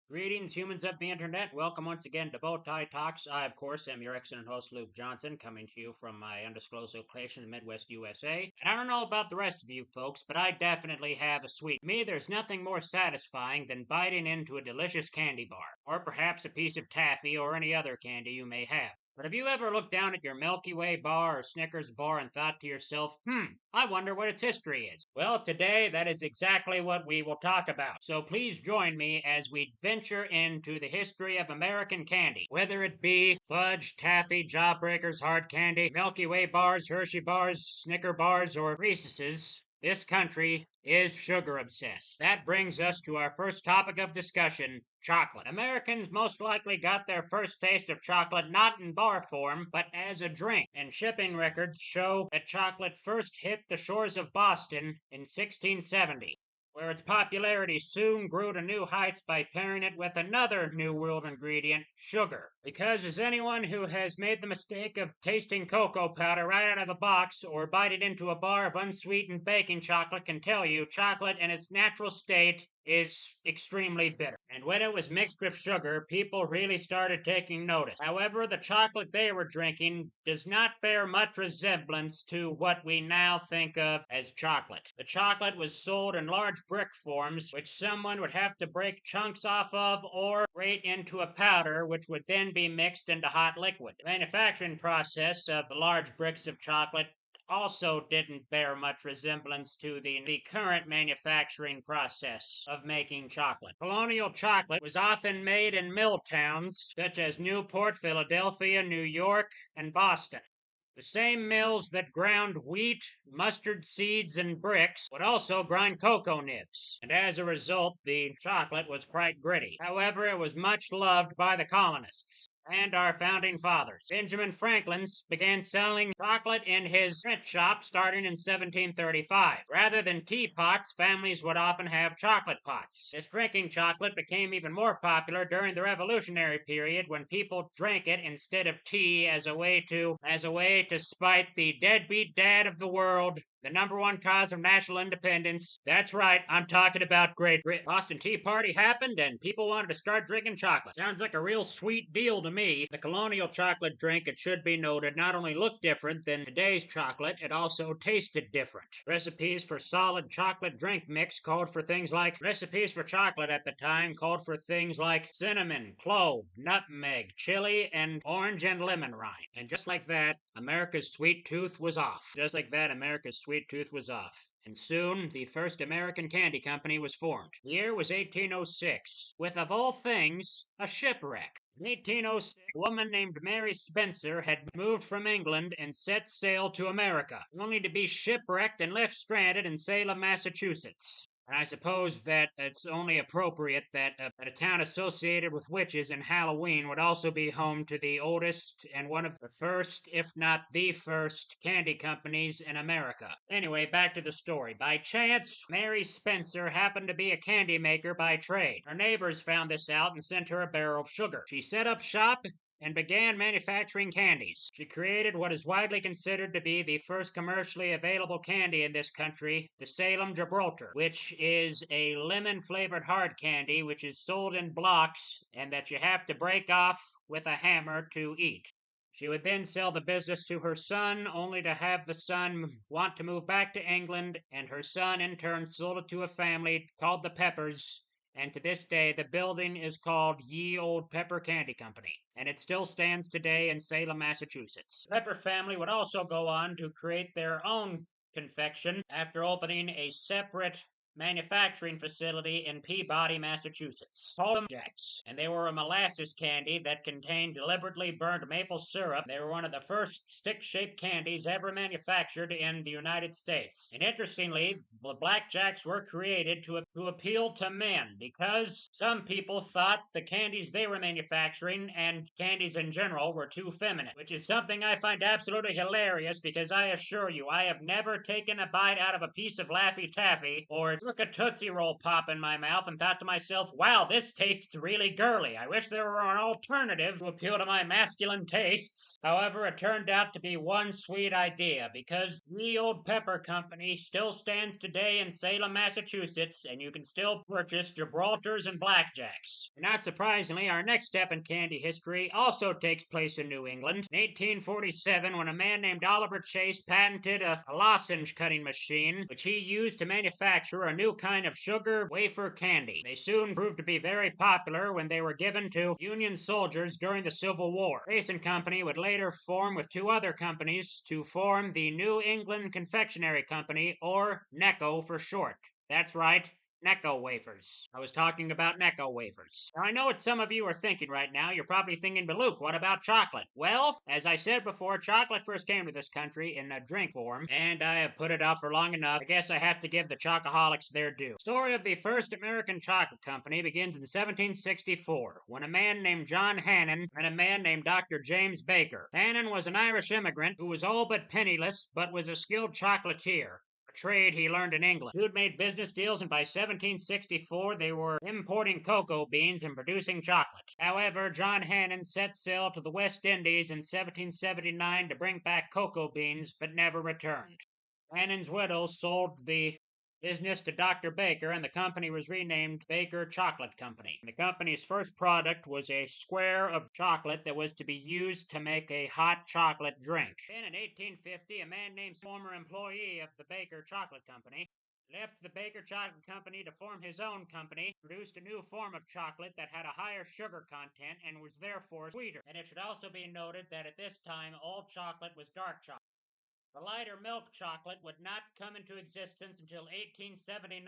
Greetings, humans of the internet. Welcome once again to Bowtie Talks. I, of course, am your excellent host, Luke Johnson, coming to you from my undisclosed location in Midwest USA. And I don't know about the rest of you folks, but I definitely have a sweet. To me, there's nothing more satisfying than biting into a delicious candy bar, or perhaps a piece of taffy or any other candy you may have. But have you ever looked down at your Milky Way bar or Snickers bar and thought to yourself, I wonder what its history is? Well, today that is exactly what we will talk about. So please join me as we venture into the history of American candy. Whether it be fudge, taffy, jawbreakers, hard candy, Milky Way bars, Hershey bars, Snicker bars, or Reese's, this country is sugar obsessed. That brings us to our first topic of discussion, chocolate. Americans most likely got their first taste of chocolate not in bar form, but as a drink. And shipping records show that chocolate first hit the shores of Boston in 1670, where its popularity soon grew to new heights by pairing it with another New World ingredient, sugar. Because as anyone who has made the mistake of tasting cocoa powder right out of the box or biting into a bar of unsweetened baking chocolate can tell you, chocolate in its natural state is extremely bitter. And when it was mixed with sugar, people really started taking notice. However, the chocolate they were drinking does not bear much resemblance to what we now think of as chocolate. The chocolate was sold in large brick forms, which someone would have to break chunks off of or grate into a powder, which would then be mixed into hot liquid. The manufacturing process of the large bricks of chocolate also didn't bear much resemblance to the current manufacturing process of making chocolate. Colonial chocolate was often made in mill towns such as Newport, Philadelphia, New York, and Boston. The same mills that ground wheat, mustard seeds, and bricks would also grind cocoa nibs, and as a result, the chocolate was quite gritty. However, it was much loved by the colonists and our founding fathers. Benjamin Franklin began selling chocolate in his print shop starting in 1735. Rather than teapots, families would often have chocolate pots. This drinking chocolate became even more popular during the Revolutionary period when people drank it instead of tea as a way to spite the deadbeat dad of the world, the number one cause of national independence. That's right, I'm talking about Great Britain. Boston Tea Party happened and people wanted to start drinking chocolate. Sounds like a real sweet deal to me. The colonial chocolate drink, it should be noted, not only looked different than today's chocolate, it also tasted different. Recipes for solid chocolate drink mix called for things like chocolate at the time called for things like cinnamon, clove, nutmeg, chili, and orange and lemon rind. And just like that, America's sweet tooth was off. And soon, the first American candy company was formed. The year was 1806, with, of all things, a shipwreck. In 1806, a woman named Mary Spencer had moved from England and set sail to America, only to be shipwrecked and left stranded in Salem, Massachusetts. And I suppose that it's only appropriate that a town associated with witches and Halloween would also be home to the oldest and one of the first, if not the first, candy companies in America. Anyway, back to the story. By chance, Mary Spencer happened to be a candy maker by trade. Her neighbors found this out and sent her a barrel of sugar. She set up shop and began manufacturing candies. She created what is widely considered to be the first commercially available candy in this country, the Salem Gibraltar, which is a lemon-flavored hard candy which is sold in blocks and that you have to break off with a hammer to eat. She would then sell the business to her son, only to have the son want to move back to England, and her son in turn sold it to a family called the Peppers, and to this day the building is called Ye Old Pepper Candy Company, and it still stands today in Salem, Massachusetts. The Pepper family would also go on to create their own confection after opening a separate manufacturing facility in Peabody, Massachusetts. Called them Jacks, and they were a molasses candy that contained deliberately burned maple syrup. They were one of the first stick-shaped candies ever manufactured in the United States. And interestingly, the Black Jacks were created to appeal to men because some people thought the candies they were manufacturing and candies in general were too feminine, which is something I find absolutely hilarious because I assure you, I have never taken a bite out of a piece of Laffy Taffy or took a Tootsie Roll pop in my mouth and thought to myself, wow, this tastes really girly. I wish there were an alternative to appeal to my masculine tastes. However, it turned out to be one sweet idea because the old pepper company still stands today in Salem, Massachusetts, and you can still purchase Gibraltars and Blackjacks. And not surprisingly, our next step in candy history also takes place in New England. In 1847, when a man named Oliver Chase patented a lozenge cutting machine, which he used to manufacture a new kind of sugar wafer candy. They soon proved to be very popular when they were given to Union soldiers during the Civil War. Chase and Company would later form with two other companies to form the New England Confectionery Company, or NECO for short. That's right, Necco wafers. I was talking about Necco wafers. Now, I know what some of you are thinking right now. You're probably thinking, but Luke, what about chocolate? Well, as I said before, chocolate first came to this country in a drink form, and I have put it off for long enough. I guess I have to give the chocoholics their due. The story of the first American chocolate company begins in 1764, when a man named John Hannon and a man named Dr. James Baker. Hannon was an Irish immigrant who was all but penniless, but was a skilled chocolatier, trade he learned in England. Dude made business deals, and by 1764 they were importing cocoa beans and producing chocolate. However, John Hannon set sail to the West Indies in 1779 to bring back cocoa beans, but never returned. Hannon's widow sold the business to Dr. Baker, and the company was renamed Baker Chocolate Company. The company's first product was a square of chocolate that was to be used to make a hot chocolate drink. Then in 1850, a man named former employee of the Baker Chocolate Company left the Baker Chocolate Company to form his own company, produced a new form of chocolate that had a higher sugar content and was therefore sweeter. And it should also be noted that at this time, all chocolate was dark chocolate. The lighter milk chocolate would not come into existence until 1879.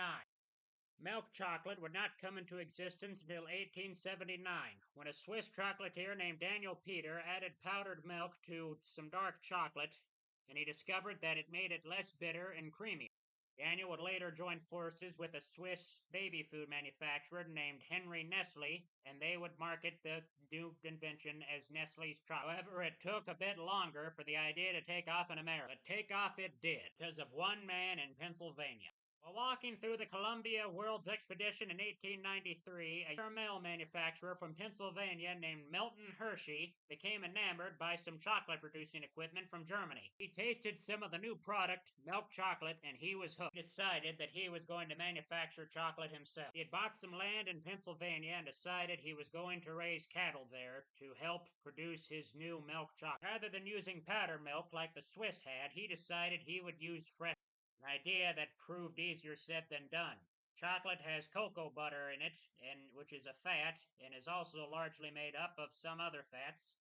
Milk chocolate would not come into existence until 1879, when a Swiss chocolatier named Daniel Peter added powdered milk to some dark chocolate, and he discovered that it made it less bitter and creamy. Daniel would later join forces with a Swiss baby food manufacturer named Henry Nestle, and they would market the new invention as Nestle's chocolate. However, it took a bit longer for the idea to take off in America, but take off it did, because of one man in Pennsylvania. While walking through the Columbia World's Expedition in 1893, a caramel manufacturer from Pennsylvania named Milton Hershey became enamored by some chocolate producing equipment from Germany. He tasted some of the new product, milk chocolate, and he was hooked. He decided that he was going to manufacture chocolate himself. He had bought some land in Pennsylvania and decided he was going to raise cattle there to help produce his new milk chocolate. Rather than using powder milk like the Swiss had, he decided he would use fresh. An idea that proved easier said than done. Chocolate has cocoa butter in it, and which is a fat, and is also largely made up of some other fats.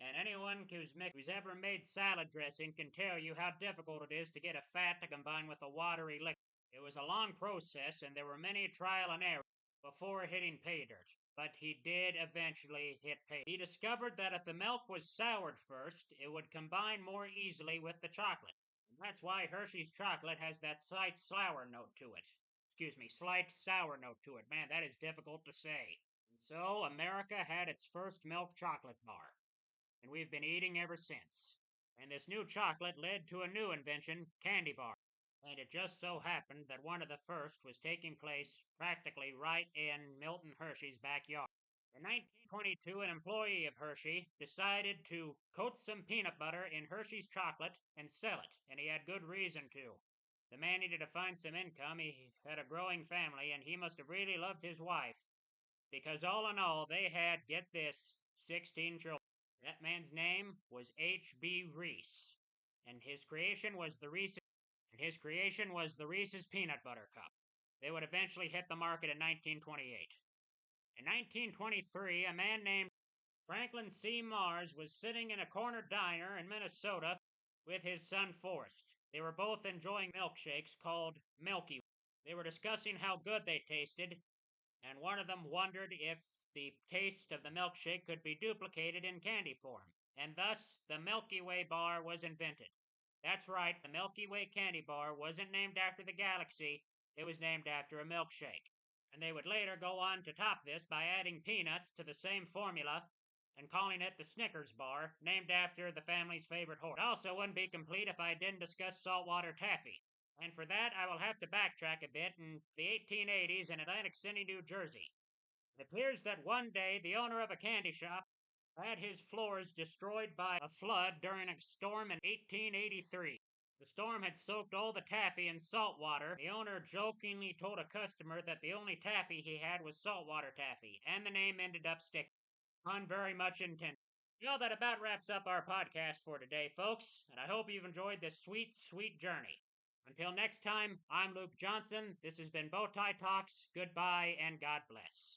And anyone who's ever made salad dressing can tell you how difficult it is to get a fat to combine with a watery liquid. It was a long process, and there were many trial and error before hitting pay dirt. But he did eventually hit pay. He discovered that if the milk was soured first, it would combine more easily with the chocolate. That's why Hershey's chocolate has that slight sour note to it. Excuse me, slight sour note to it. Man, that is difficult to say. And so America had its first milk chocolate bar, and we've been eating ever since. And this new chocolate led to a new invention, candy bar. And it just so happened that one of the first was taking place practically right in Milton Hershey's backyard. In 1922, an employee of Hershey decided to coat some peanut butter in Hershey's chocolate and sell it, and he had good reason to. The man needed to find some income. He had a growing family, and he must have really loved his wife, because all in all, they had, get this, 16 children. That man's name was H.B. Reese, and his creation was the Reese's Peanut Butter Cup. They would eventually hit the market in 1928. In 1923, a man named Franklin C. Mars was sitting in a corner diner in Minnesota with his son Forrest. They were both enjoying milkshakes called Milky Way. They were discussing how good they tasted, and one of them wondered if the taste of the milkshake could be duplicated in candy form, and thus the Milky Way bar was invented. That's right, the Milky Way candy bar wasn't named after the galaxy, it was named after a milkshake. And they would later go on to top this by adding peanuts to the same formula and calling it the Snickers bar, named after the family's favorite horse. It also wouldn't be complete if I didn't discuss saltwater taffy. And for that, I will have to backtrack a bit in the 1880s in Atlantic City, New Jersey. It appears that one day the owner of a candy shop had his floors destroyed by a flood during a storm in 1883. The storm had soaked all the taffy in salt water. The owner jokingly told a customer that the only taffy he had was saltwater taffy, and the name ended up sticking. Pun very much intended. Well, that about wraps up our podcast for today, folks, and I hope you've enjoyed this sweet, sweet journey. Until next time, I'm Luke Johnson. This has been Bowtie Talks. Goodbye and God bless.